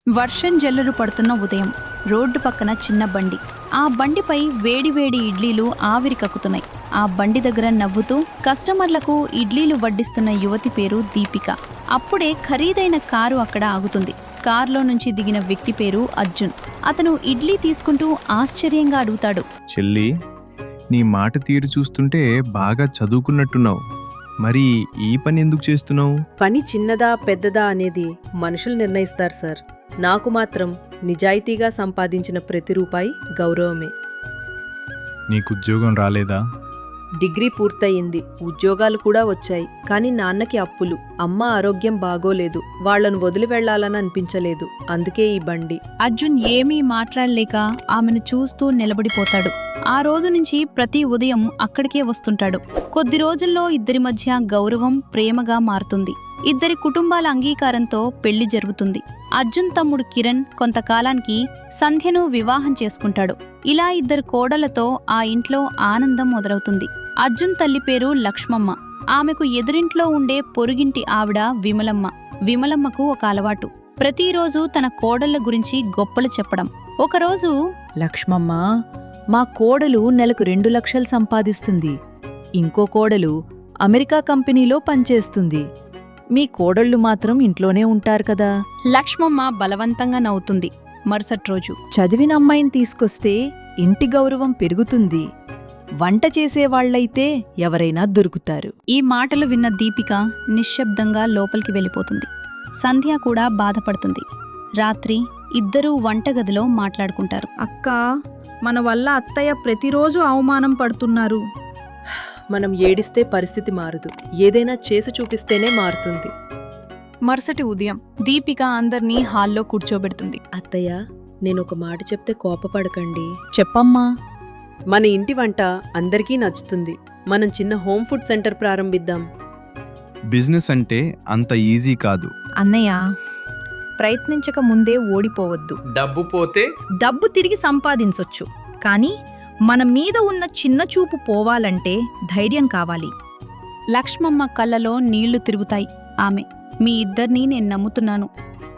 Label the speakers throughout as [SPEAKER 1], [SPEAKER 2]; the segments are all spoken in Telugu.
[SPEAKER 1] వర్షం జల్లులు పడుతున్న ఉదయం రోడ్డు పక్కన చిన్న బండి. ఆ బండిపై వేడివేడి ఇడ్లీలు ఆవిరి కక్కుతున్నాయి. ఆ బండి దగ్గర నవ్వుతూ కస్టమర్లకు ఇడ్లీలు వడ్డిస్తున్న యువతి పేరు దీపిక. అప్పుడే ఖరీదైన కారు అక్కడ ఆగుతుంది. కారులో నుంచి దిగిన వ్యక్తి పేరు అర్జున్. అతను ఇడ్లీ తీసుకుంటూ ఆశ్చర్యంగా అడుగుతాడు,
[SPEAKER 2] చెల్లి, నీ మాట తీరు చూస్తుంటే బాగా చదువుకున్నట్టున్నావు. మరి ఈ పని ఎందుకు చేస్తున్నావు?
[SPEAKER 3] పని చిన్నదా పెద్దదా అనేది మనుషులు నిర్ణయిస్తారు సార్. నాకు మాత్రం నిజాయితీగా సంపాదించిన ప్రతి రూపాయి గౌరవమే.
[SPEAKER 2] నీకు ఉద్యోగం రాలేదా?
[SPEAKER 3] డిగ్రీ పూర్తయింది, ఉద్యోగాలు కూడా వచ్చాయి. కానీ నాన్నకి అప్పులు, అమ్మ ఆరోగ్యం బాగోలేదు. వాళ్లను వదిలి వెళ్లాలని అనిపించలేదు. అందుకే ఈ బండి.
[SPEAKER 1] అర్జున్ ఏమీ మాట్లాడలేక ఆమెను చూస్తూ నిలబడిపోతాడు. ఆ రోజు నుంచి ప్రతి ఉదయం అక్కడికే వస్తుంటాడు. కొద్ది రోజుల్లో ఇద్దరి మధ్య గౌరవం ప్రేమగా మారుతుంది. ఇద్దరి కుటుంబాల అంగీకారంతో పెళ్లి జరుగుతుంది. అర్జున్ తమ్ముడు కిరణ్ కొంతకాలానికి సంధ్యను వివాహం చేసుకుంటాడు. ఇలా ఇద్దరు కోడలతో ఆ ఇంట్లో ఆనందం మొదలవుతుంది. అర్జున్ తల్లి పేరు లక్ష్మమ్మ. ఆమెకు ఎదురింట్లో ఉండే పొరుగింటి ఆవిడ విమలమ్మ. విమలమ్మకు ఒక అలవాటు, ప్రతిరోజు తన కోడళ్ల గురించి గొప్పలు చెప్పడం. ఒకరోజు,
[SPEAKER 4] లక్ష్మమ్మ, మా కోడలు నెలకు 2 లక్షలు సంపాదిస్తుంది. ఇంకో కోడలు అమెరికా కంపెనీలో పనిచేస్తుంది. మీ కోడళ్ళు మాత్రం ఇంట్లోనే ఉంటారు కదా.
[SPEAKER 1] లక్ష్మమ్మ బలవంతంగా నవ్వుతుంది. మరుసటి రోజు,
[SPEAKER 4] చదివిన అమ్మాయిని తీసుకొస్తే ఇంటి గౌరవం పెరుగుతుంది. వంట చేసేవాళ్లైతే ఎవరైనా దొరుకుతారు.
[SPEAKER 1] ఈ మాటలు విన్న దీపిక నిశ్శబ్దంగా లోపలికి వెళ్ళిపోతుంది. సంధ్య కూడా బాధపడుతుంది. రాత్రి ఇద్దరూ వంటగదిలో మాట్లాడుకుంటారు.
[SPEAKER 5] అక్క, మన వల్ల అత్తయ్య ప్రతిరోజు అవమానం పడుతున్నారు.
[SPEAKER 3] మనం ఏడిస్తే పరిస్థితి మారదు. ఏదైనా చేసి చూపిస్తేనే మారుతుంది.
[SPEAKER 1] మరుసటి ఉదయం దీపిక అందర్నీ హాల్లో కూర్చోబెడుతుంది.
[SPEAKER 3] అత్తయ్య, నేనొక మాట చెప్తే కోపపడకండి.
[SPEAKER 4] చెప్పమ్మా.
[SPEAKER 3] మన ఇంటి వంట అందరికీ నచ్చుతుంది. మనం చిన్న హోమ్ ఫుడ్ సెంటర్ ప్రారంభిద్దాం.
[SPEAKER 2] బిజినెస్ అంటే అంత ఈజీ కాదు.
[SPEAKER 5] అన్నయ్య, ప్రయత్నించక ముందే ఓడిపోవద్దు.
[SPEAKER 6] డబ్బు పోతే
[SPEAKER 5] డబ్బు తిరిగి సంపాదించొచ్చు, కానీ మన మీద ఉన్న చిన్న చూపు పోవాలంటే ధైర్యం కావాలి.
[SPEAKER 1] లక్ష్మమ్మ కళ్ళలో నీళ్లు తిరుగుతాయి. ఆమె, మీ ఇద్దరినీ నేను నమ్ముతున్నాను.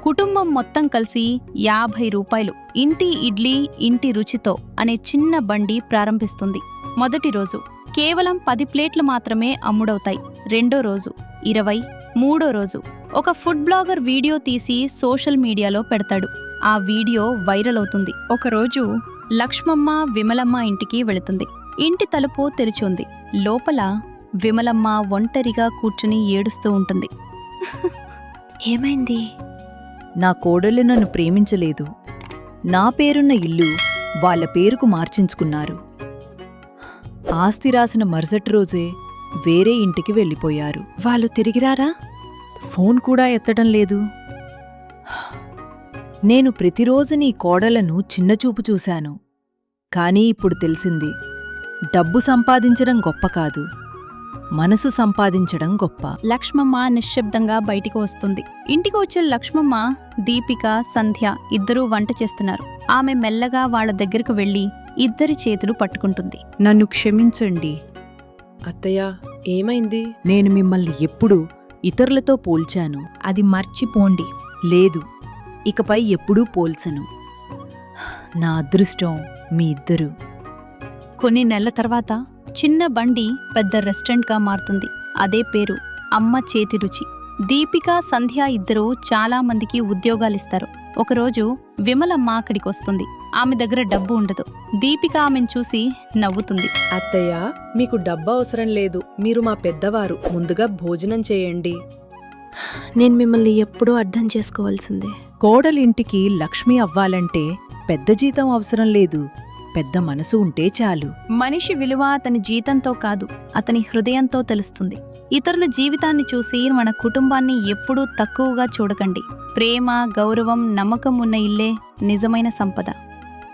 [SPEAKER 1] కుటుంబం మొత్తం కలిసి 50 రూపాయలు ఇంటి ఇడ్లీ ఇంటి రుచితో అనే చిన్న బండి ప్రారంభిస్తుంది. మొదటి రోజు కేవలం 10 ప్లేట్లు మాత్రమే అమ్ముడవుతాయి. రెండో రోజు 20, మూడో రోజు ఒక ఫుడ్ బ్లాగర్ వీడియో తీసి సోషల్ మీడియాలో పెడతాడు. ఆ వీడియో వైరల్ అవుతుంది. ఒకరోజు లక్ష్మమ్మ విమలమ్మ ఇంటికి వెళుతుంది. ఇంటి తలుపు తెరిచి ఉంది. లోపల విమలమ్మ ఒంటరిగా కూర్చుని ఏడుస్తూ ఉంటుంది.
[SPEAKER 4] ఏమైంది? నా కోడలు నన్ను ప్రేమించలేదు. నా పేరున్న ఇల్లు వాళ్ళ పేరుకు మార్చించుకున్నారు. ఆస్తి రాసిన మరుసటి రోజే వేరే ఇంటికి వెళ్ళిపోయారు.
[SPEAKER 1] వాళ్ళు తిరిగిరారా?
[SPEAKER 4] ఫోన్ కూడా ఎత్తడం లేదు. నేను ప్రతిరోజు నీ కోడలను చిన్నచూపు చూశాను. కానీ ఇప్పుడు తెలిసింది, డబ్బు సంపాదించడం గొప్ప కాదు, మనసు సంపాదించడం గొప్ప.
[SPEAKER 1] లక్ష్మమ్మ నిశ్శబ్దంగా బయటికి వస్తుంది. ఇంటికి వచ్చిన లక్ష్మమ్మ, దీపిక, సంధ్య ఇద్దరూ వంట చేస్తున్నారు. ఆమె మెల్లగా వాళ్ళ దగ్గరకు వెళ్లి ఇద్దరి చేతులు పట్టుకుంటుంది.
[SPEAKER 4] నన్ను క్షమించండి
[SPEAKER 3] అత్తయ్య, ఏమైంది?
[SPEAKER 4] నేను మిమ్మల్ని ఎప్పుడూ ఇతరులతో పోల్చాను.
[SPEAKER 5] అది మర్చిపోండి.
[SPEAKER 4] లేదు, ఇకపై ఎప్పుడూ పోల్చను. నా అదృష్టం మీ ఇద్దరు.
[SPEAKER 1] కొన్ని నెలల తర్వాత చిన్న బండి పెద్ద రెస్టారెంట్గా మారుతుంది. అదే పేరు, అమ్మ చేతి రుచి. దీపిక, సంధ్య ఇద్దరూ చాలా మందికి ఉద్యోగాలిస్తారు. ఒకరోజు విమలమ్మ అక్కడికి వస్తుంది. ఆమె దగ్గర డబ్బు ఉండదు. దీపిక ఆమెను చూసి నవ్వుతుంది.
[SPEAKER 3] అత్తయ్య, మీకు డబ్బు అవసరం లేదు. మీరు మా పెద్దవారు. ముందుగా భోజనం చేయండి.
[SPEAKER 7] నేను మిమ్మల్ని ఎప్పుడూ అర్థం చేసుకోవాల్సిందే.
[SPEAKER 4] కోడలింటికి లక్ష్మి అవ్వాలంటే పెద్ద జీతం అవసరం లేదు, పెద్ద మనసు ఉంటే చాలు.
[SPEAKER 1] మనిషి విలువ అతని జీతంతో కాదు, అతని హృదయంతో తెలుస్తుంది. ఇతరుల జీవితాన్ని చూసి మన కుటుంబాన్ని ఎప్పుడూ తక్కువగా చూడకండి. ప్రేమ, గౌరవం, నమ్మకం ఉన్న ఇల్లే నిజమైన సంపద.